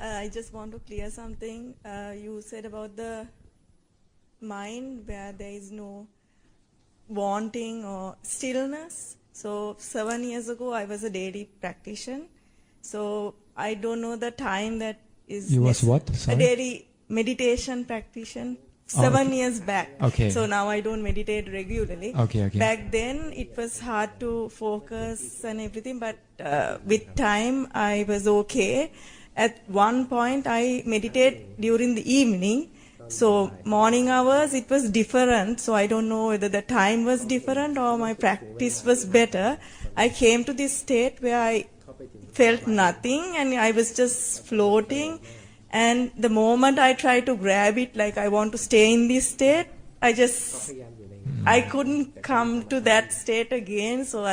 I just want to clear something. You said about the mind where there is no wanting or stillness. So 7 years ago, I was a daily practitioner. So I don't know the time that is. You was what? Sorry? A daily meditation practitioner. 7 years back. Okay. So now I don't meditate regularly. Okay. Back then it was hard to focus and everything, but with time I was okay. At one point I meditate during the evening. So morning hours it was different. So I don't know whether the time was different or my practice was better. I came to this state where I felt nothing and I was just floating. And the moment I try to grab it, like I want to stay in this state, I couldn't come to that state again. So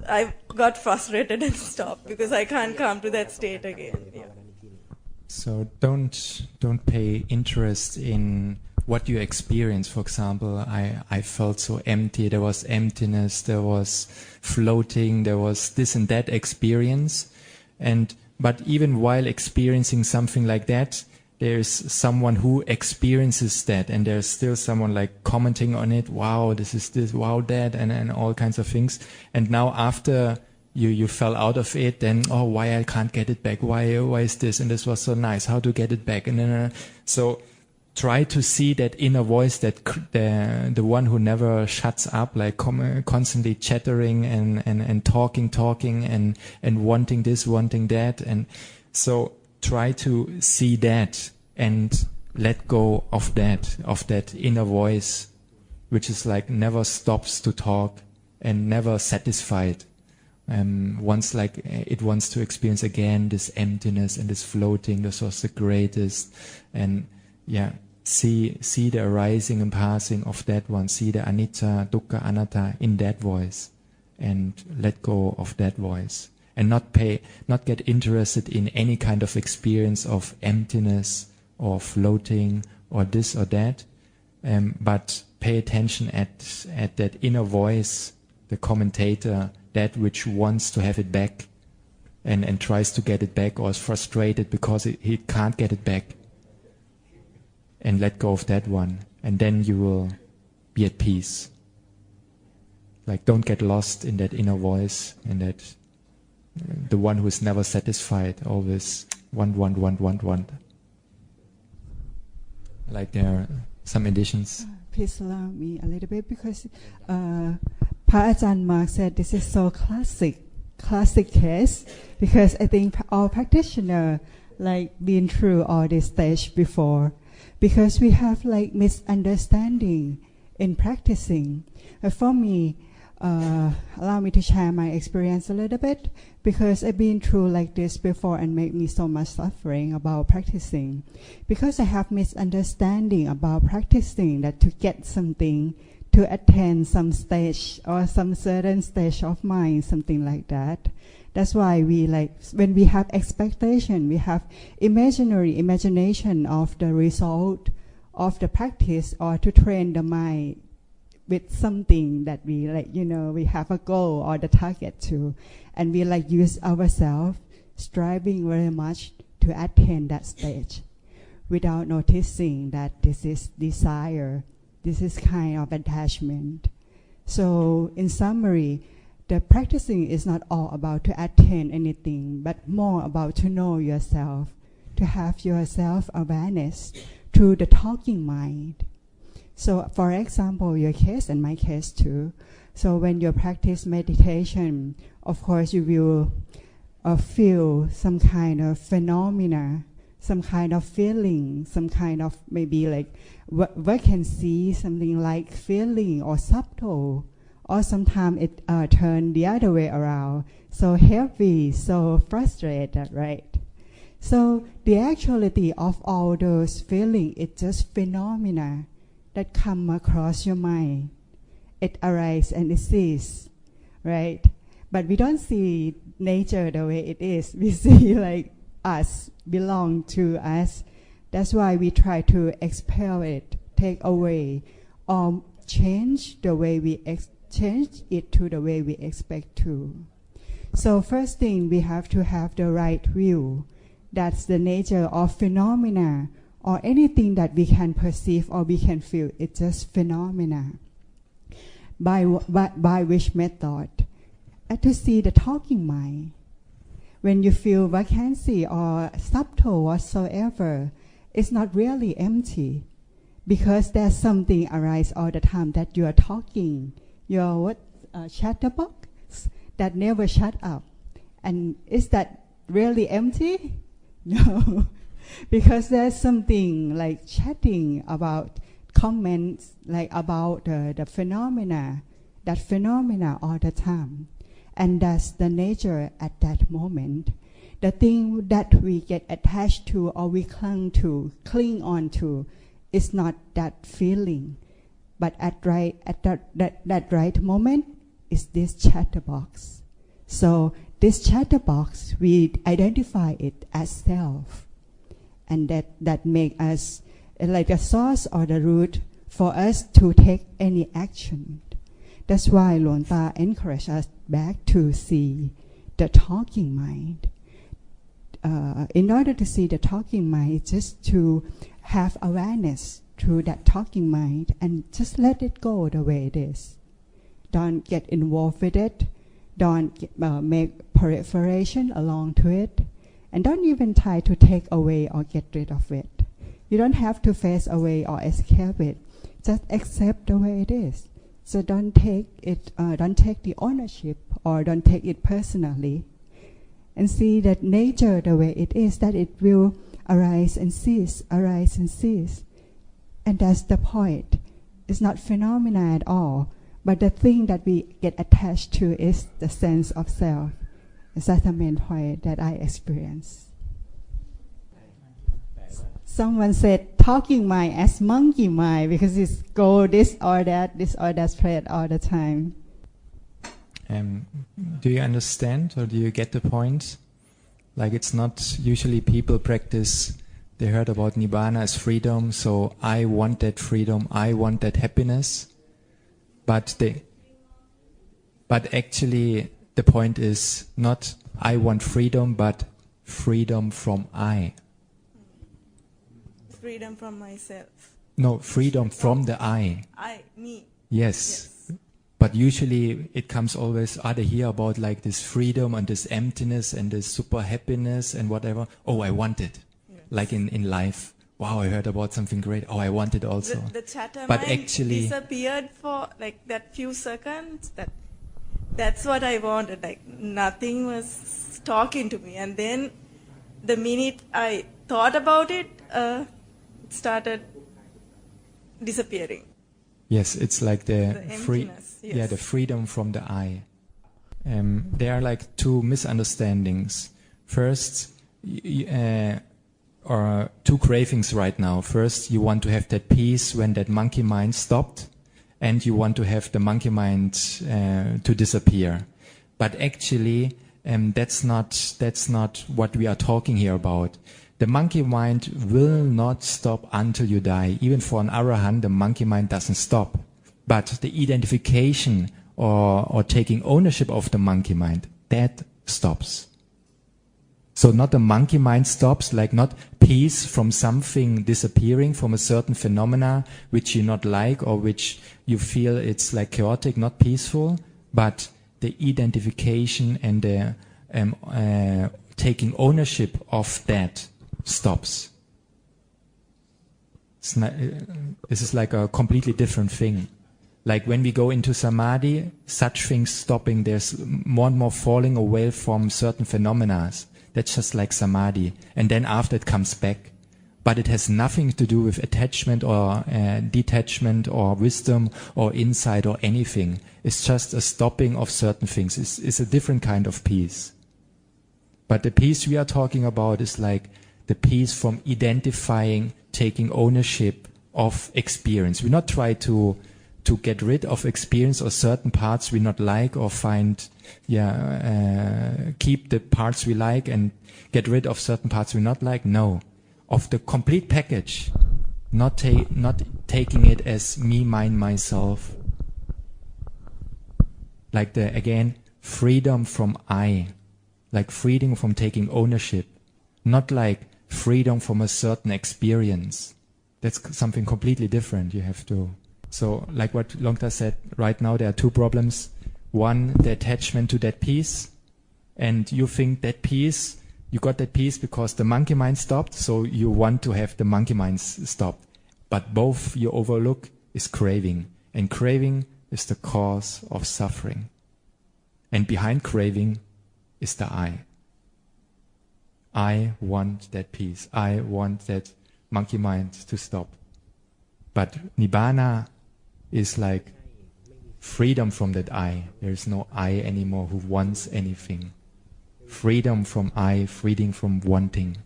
I got frustrated and stopped because I can't come to that state again. Yeah. So don't pay interest in what you experience. For example, I felt so empty. There was emptiness. There was floating. There was this and that experience, But even while experiencing something like that, there's someone who experiences that, and there's still someone like commenting on it. Wow, this is this. Wow, that, and all kinds of things. And now after you fell out of it, then why I can't get it back? Why is this? And this was so nice. How to get it back? And then so try to see that inner voice, that the one who never shuts up, like constantly chattering and talking and wanting this, wanting that. And so try to see that and let go of that inner voice, which is like never stops to talk and never satisfied. Once like it wants to experience again this emptiness and this floating. This was the greatest. And yeah, see the arising and passing of that one. See the anicca, dukkha, anatta in that voice, and let go of that voice, and not get interested in any kind of experience of emptiness or floating or this or that, but pay attention at that inner voice, the commentator, that which wants to have it back, and tries to get it back, or is frustrated because he can't get it back. And let go of that one, and then you will be at peace. Like, don't get lost in that inner voice, and that the one who is never satisfied, always want. Like there are some additions. Please allow me a little bit, because Pa Ajahn Mark said this is so classic case, because I think all practitioners like been through all this stage before. Because we have like misunderstanding in practicing. For me, allow me to share my experience a little bit, because I've been through like this before and made me so much suffering about practicing. Because I have misunderstanding about practicing, that to get something, to attain some stage or some certain stage of mind, something like that. That's why we like, when we have expectation, we have imagination of the result of the practice, or to train the mind with something that we like, we have a goal or the target to, and we like use ourselves striving very much to attain that stage without noticing that this is desire, this is kind of attachment. So in summary, the practicing is not all about to attain anything, but more about to know yourself, to have your self-awareness through the talking mind. So for example, your case and my case too. So when you practice meditation, of course you will feel some kind of phenomena, some kind of feeling, some kind of maybe like vacancy, something like feeling or subtle. Or sometimes it turns the other way around, so heavy, so frustrated, right? So the actuality of all those feelings, it's just phenomena that come across your mind. It arises and it ceases, right? But we don't see nature the way it is. We see like us, belong to us. That's why we try to expel it, take away, or change the way we change it to the way we expect to. So first thing, we have to have the right view, That's the nature of phenomena, or anything that we can perceive or we can feel. It's just phenomena. By which method? To see the talking mind. When you feel vacancy or subtle whatsoever, it's not really empty, because there's something arise all the time that you are talking. Your chatterbox that never shut up. And is that really empty? No, because there's something like chatting about comments, like about the phenomena, that phenomena all the time. And that's the nature at that moment. The thing that we get attached to or we cling on to is not that feeling. But at that right moment is this chatterbox. So this chatterbox, we identify it as self. And that make us like a source or the root for us to take any action. That's why Luangta encouraged us back to see the talking mind. In order to see the talking mind, just to have awareness through that talking mind and just let it go the way it is. Don't get involved with it. Don't make proliferation along to it. And don't even try to take away or get rid of it. You don't have to face away or escape it. Just accept the way it is. So don't take it. Don't take the ownership or don't take it personally. And see that nature the way it is, that it will arise and cease, arise and cease. And that's the point. It's not phenomena at all. But the thing that we get attached to is the sense of self. That's the main point that I experience. Someone said talking mind as monkey mind because it's go this or that spread all the time. Do you understand or do you get the point? Like it's not usually people practice, they heard about Nibbana as freedom, so I want that freedom, I want that happiness. But actually the point is not I want freedom, but freedom from I. Freedom from myself. No, freedom from the I. Me. Yes. But usually it comes always, they hear about like this freedom and this emptiness and this super happiness and whatever. Oh, I want it. Yes. Like in life. Wow, I heard about something great. Oh, I want it also. The chatter but mind actually disappeared for like that few seconds. That's what I wanted. Like nothing was talking to me. And then the minute I thought about it, it started disappearing. Yes, it's like the yes. the freedom from the I. There are like two misunderstandings. First, or two cravings right now. First, you want to have that peace when that monkey mind stopped, and you want to have the monkey mind to disappear. But actually, that's not what we are talking here about. The monkey mind will not stop until you die. Even for an arahant, the monkey mind doesn't stop. But the identification or taking ownership of the monkey mind, that stops. So not the monkey mind stops, like not peace from something disappearing, from a certain phenomena which you not like or which you feel it's like chaotic, not peaceful, but the identification and the taking ownership of that stops. This is like a completely different thing. Like when we go into samadhi, such things stopping, there's more and more falling away from certain phenomena. That's just like samadhi. And then after it comes back. But it has nothing to do with attachment or detachment or wisdom or insight or anything. It's just a stopping of certain things. It's a different kind of peace. But the peace we are talking about is like the peace from identifying, taking ownership of experience. We not try to get rid of experience or certain parts we not like or find, keep the parts we like and get rid of certain parts we not like. No, of the complete package, not taking it as me, mine, myself. Like again, freedom from I, like freedom from taking ownership. not like freedom from a certain experience. That's something completely different. You have to. So, like what Luangta said, right now there are two problems. One, the attachment to that piece, and you think that piece, you got that piece because the monkey mind stopped, so you want to have the monkey mind stopped. But both you overlook is craving, and craving is the cause of suffering. And behind craving is the I. I want that peace. I want that monkey mind to stop. But Nibbana is like freedom from that I. There is no I anymore who wants anything. Freedom from I, freedom from wanting.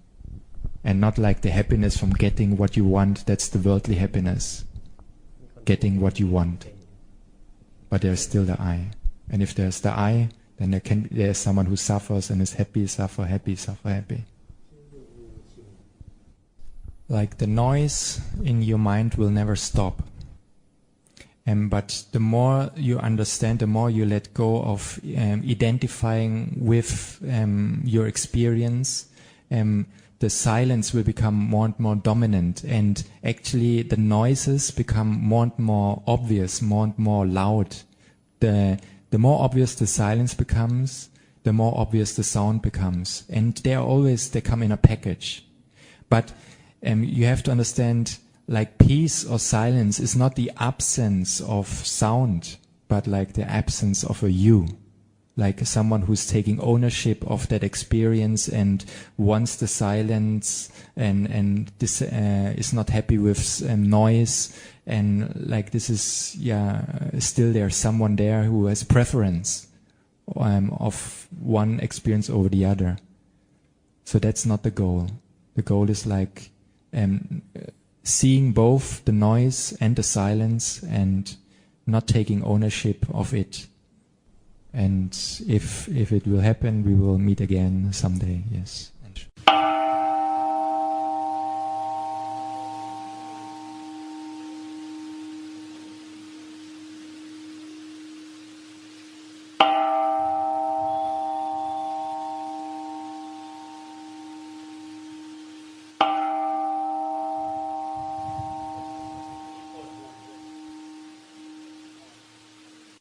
And not like the happiness from getting what you want. That's the worldly happiness. Getting what you want. But there's still the I. And if there's the I, then there's someone who suffers and is happy, suffer, happy, suffer, happy. Like the noise in your mind will never stop. But the more you understand, the more you let go of identifying with your experience, the silence will become more and more dominant, and actually the noises become more and more obvious, more and more loud. The more obvious the silence becomes, the more obvious the sound becomes, and they come in a package. But you have to understand, like peace or silence is not the absence of sound, but like the absence of a you. Like someone who's taking ownership of that experience and wants the silence and this is not happy with noise, and like this is still there's someone there who has preference of one experience over the other. So that's not the goal. The goal is like seeing both the noise and the silence and not taking ownership of it. And if it will happen, we will meet again someday, yes.